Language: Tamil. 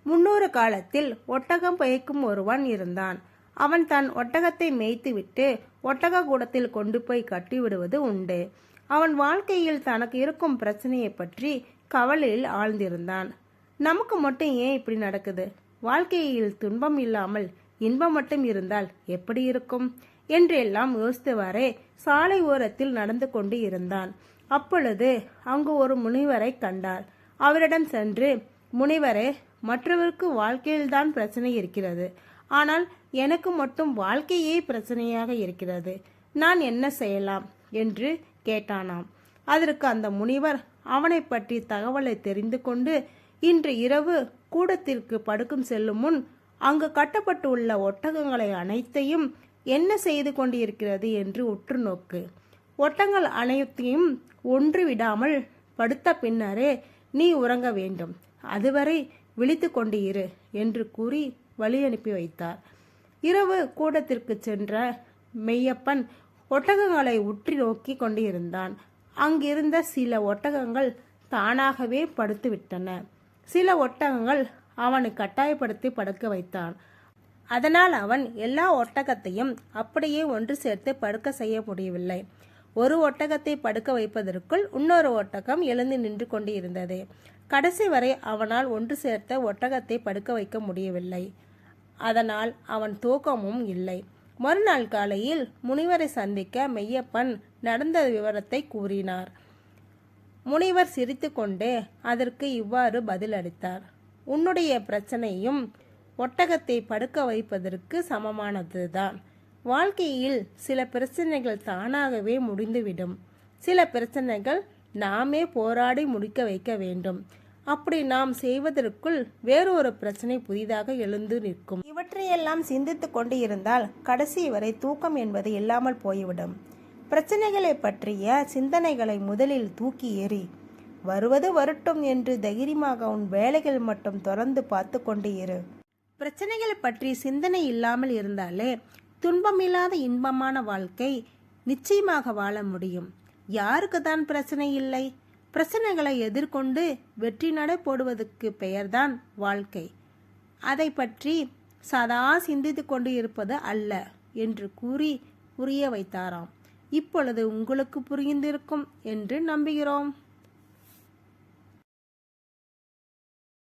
முன்னொரு காலத்தில் ஒட்டகம் பயக்கும் ஒருவன் இருந்தான். அவன் தன் ஒட்டகத்தை மேய்த்துவிட்டு ஒட்டக கூடத்தில் கொண்டு போய் கட்டிவிடுவது உண்டு. அவன் வாழ்க்கையில் தனக்கு இருக்கும் பிரச்சனையை பற்றி கவலையில் ஆழ்ந்திருந்தான். நமக்கு மட்டும் ஏன் இப்படி நடக்குது? வாழ்க்கையில் துன்பம் இல்லாமல் இன்பம் மட்டும் இருந்தால் எப்படி இருக்கும் என்றெல்லாம் யோசித்தவாறே சாலை ஓரத்தில் நடந்து கொண்டு இருந்தான். அப்பொழுது அங்கு ஒரு முனிவரை கண்டார். அவரிடம் சென்று, முனிவரே, மற்றவருக்கு வாழ்க்கையில்தான் பிரச்சனை இருக்கிறது, ஆனால் எனக்கு மட்டும் வாழ்க்கையே பிரச்சனையாக இருக்கிறது. நான் என்ன செய்யலாம் என்று கேட்டானாம். அதற்கு அந்த முனிவர் அவனை பற்றி தகவலை தெரிந்து கொண்டு, இன்று இரவு கூடத்திற்கு படுக்கும் செல்லும் முன் அங்கு கட்டப்பட்டுள்ள ஒட்டகங்களை அனைத்தையும் என்ன செய்து கொண்டிருக்கிறது என்று உற்று நோக்கு. ஒட்டகங்கள் அனைத்தையும் ஒன்று விடாமல் படுத்த பின்னரே நீ உறங்க வேண்டும். அதுவரை விழித்து கொண்டு இரு என்று கூறி வழி அனுப்பி வைத்தார். இரவு கூடத்திற்கு சென்ற மெய்யப்பன் ஒட்டகங்களை உற்றி நோக்கி கொண்டிருந்தான். அங்கிருந்த சில ஒட்டகங்கள் தானாகவே படுத்துவிட்டன. சில ஒட்டகங்கள் அவனை கட்டாயப்படுத்தி படுக்க வைத்தான். அதனால் அவன் எல்லா ஒட்டகத்தையும் அப்படியே ஒன்று சேர்த்து படுக்க செய்ய முடியவில்லை. ஒரு ஒட்டகத்தை படுக்க வைப்பதற்குள் இன்னொரு ஒட்டகம் எழுந்து நின்று கொண்டு இருந்தது. கடைசி வரை அவனால் ஒன்று சேர்த்த ஒட்டகத்தை படுக்க வைக்க முடியவில்லை. அதனால் அவன் தூக்கமும் இல்லை. மறுநாள் காலையில் முனிவரை சந்திக்க மெய்யப்பன் நடந்த விவரத்தை கூறினார். முனிவர் சிரித்து கொண்டே அதற்கு இவ்வாறு பதிலளித்தார். உன்னுடைய பிரச்சனையும் ஒட்டகத்தை படுக்க வைப்பதற்கு சமமானதுதான். வாழ்க்கையில் சில பிரச்சனைகள் தானாகவே முடிந்துவிடும். சில பிரச்சனைகள் நாமே போராடி முடிக்க வைக்க வேண்டும். அப்படி நாம் செய்வதற்குள் வேறொரு பிரச்சனை புதிதாக எழுந்து நிற்கும். இவற்றையெல்லாம் சிந்தித்து கொண்டு இருந்தால் கடைசி வரை தூக்கம் என்பது இல்லாமல் போய்விடும். பிரச்சனைகளை பற்றிய சிந்தனைகளை முதலில் தூக்கி எறி. வருவது வரட்டும் என்று தைரியமாக உன் வேலைகள் மட்டும் தொடர்ந்து பார்த்து கொண்டு இரு. பிரச்சனைகளை பற்றி சிந்தனை இல்லாமல் இருந்தாலே துன்பமில்லாத இன்பமான வாழ்க்கை நிச்சயமாக வாழ முடியும். யாருக்கு தான் பிரச்சனை இல்லை? பிரச்சனைகளை எதிர்கொண்டு வெற்றி நடை போடுவதற்கு பெயர்தான் வாழ்க்கை. அதை பற்றி சதா சிந்தித்து கொண்டு இருப்பது அல்ல என்று கூறி புரிய வைத்தாராம். இப்பொழுது உங்களுக்கு புரிந்திருக்கும் என்று நம்புகிறோம்.